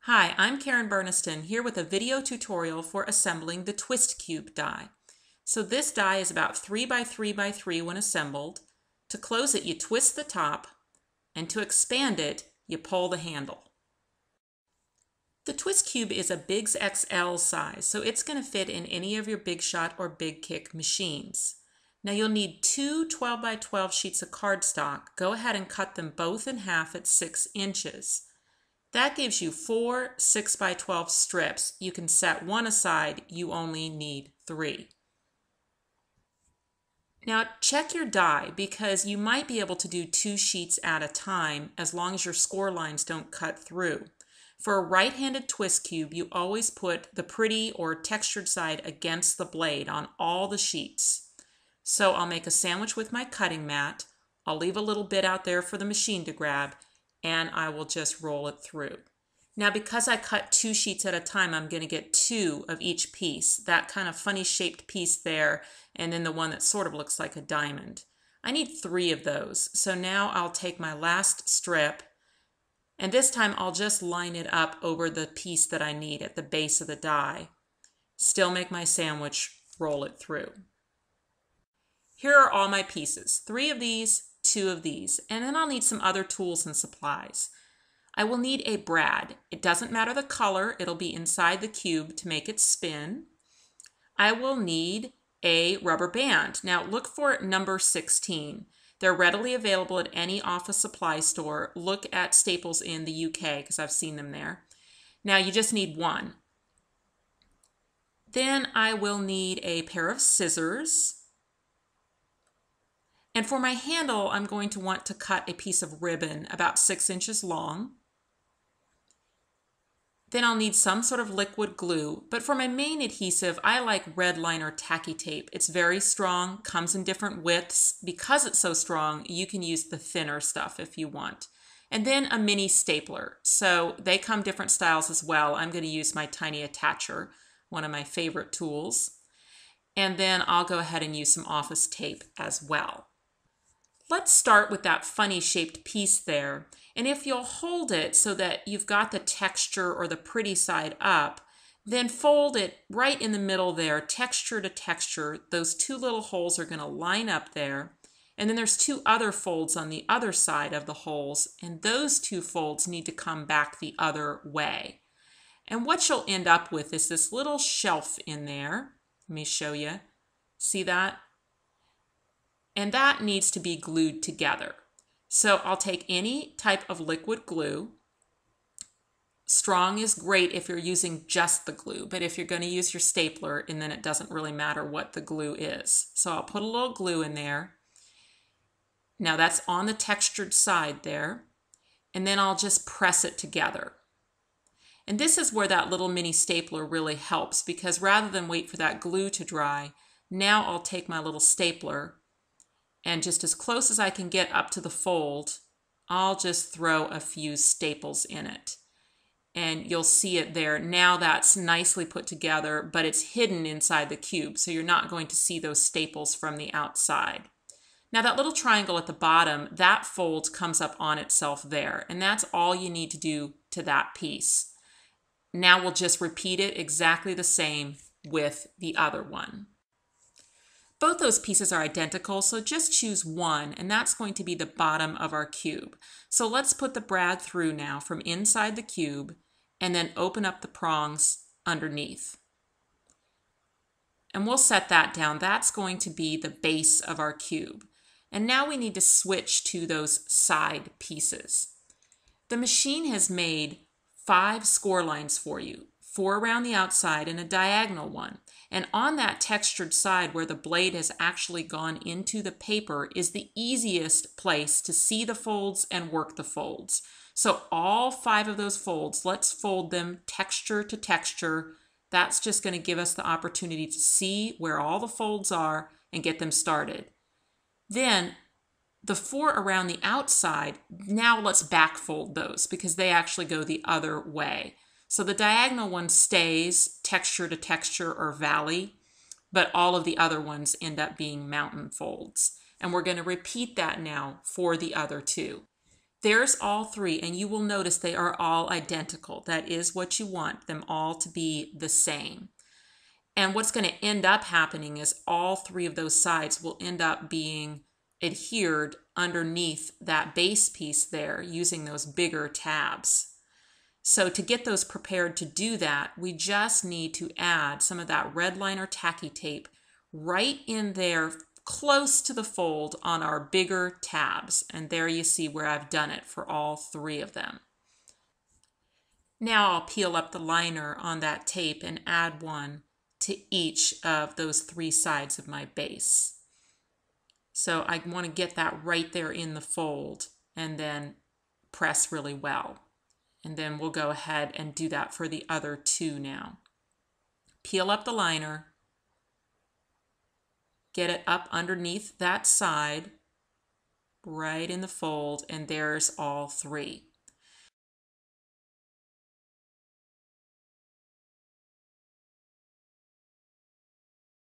Hi, I'm Karen Burniston here with a video tutorial for assembling the twist cube die. So this die is about 3 by 3 by 3 when assembled. To close it, you twist the top, and to expand it, you pull the handle. The twist cube is a Biggs XL size, so it's going to fit in any of your Big Shot or Big Kick machines. Now you'll need two 12 by 12 sheets of cardstock. Go ahead and cut them both in half at 6 inches. That gives you 4 6 by 12 strips. You can set one aside. You only need 3. Now check your die because you might be able to do 2 sheets at a time as long as your score lines don't cut through. For a right-handed twist cube, you always put the pretty or textured side against the blade on all the sheets. So I'll make a sandwich with my cutting mat. I'll leave a little bit out there for the machine to grab, and I will just roll it through. Now because I cut 2 sheets at a time, I'm going to get 2 of each piece, that kind of funny shaped piece there, and then the one that sort of looks like a diamond. I need 3 of those, so now I'll take my last strip, and this time I'll just line it up over the piece that I need at the base of the die. Still make my sandwich, roll it through. Here are all my pieces, 3 of these, 2 of these, and then I'll need some other tools and supplies. I will need a brad. It doesn't matter the color, it'll be inside the cube to make it spin. I will need a rubber band. Now look for number 16. They're readily available at any office supply store. Look at Staples in the UK because I've seen them there. Now you just need 1. Then I will need a pair of scissors. And for my handle, I'm going to want to cut a piece of ribbon about 6 inches long. Then I'll need some sort of liquid glue, but for my main adhesive, I like red line or tacky tape. It's very strong, comes in different widths. Because it's so strong, you can use the thinner stuff if you want. And then a mini stapler. So they come different styles as well. I'm going to use my tiny attacher, one of my favorite tools. And then I'll go ahead and use some office tape as well. Let's start with that funny shaped piece there, and if you'll hold it so that you've got the texture or the pretty side up, then fold it right in the middle there, texture to texture. Those 2 little holes are going to line up there, and then there's 2 other folds on the other side of the holes, and those 2 folds need to come back the other way. And what you'll end up with is this little shelf in there. Let me show you. See that? And that needs to be glued together. So I'll take any type of liquid glue. Strong is great if you're using just the glue, but if you're going to use your stapler, and then it doesn't really matter what the glue is. So I'll put a little glue in there. Now that's on the textured side there, and then I'll just press it together. And this is where that little mini stapler really helps, because rather than wait for that glue to dry, now I'll take my little stapler, and just as close as I can get up to the fold, I'll just throw a few staples in it. And you'll see it there. Now that's nicely put together, but it's hidden inside the cube, so you're not going to see those staples from the outside. Now that little triangle at the bottom, that fold comes up on itself there, and that's all you need to do to that piece. Now we'll just repeat it exactly the same with the other one. Both those pieces are identical, so just choose one, and that's going to be the bottom of our cube. So let's put the brad through now from inside the cube, and then open up the prongs underneath. And we'll set that down. That's going to be the base of our cube. And now we need to switch to those side pieces. The machine has made 5 score lines for you, 4 around the outside and a diagonal one. And on that textured side where the blade has actually gone into the paper is the easiest place to see the folds and work the folds. So all 5 of those folds, let's fold them texture to texture. That's just going to give us the opportunity to see where all the folds are and get them started. Then the 4 around the outside, now let's back fold those because they actually go the other way. So the diagonal one stays texture to texture or valley, but all of the other ones end up being mountain folds. And we're going to repeat that now for the other 2. There's all three, and you will notice they are all identical. That is what you want, them all to be the same. And what's going to end up happening is all three of those sides will end up being adhered underneath that base piece there using those bigger tabs. So to get those prepared to do that, we just need to add some of that red liner tacky tape right in there close to the fold on our bigger tabs. And there you see where I've done it for all three of them. Now I'll peel up the liner on that tape and add one to each of those three sides of my base. So I want to get that right there in the fold and then press really well. And then we'll go ahead and do that for the other two now. Peel up the liner, get it up underneath that side, right in the fold, and there's all three.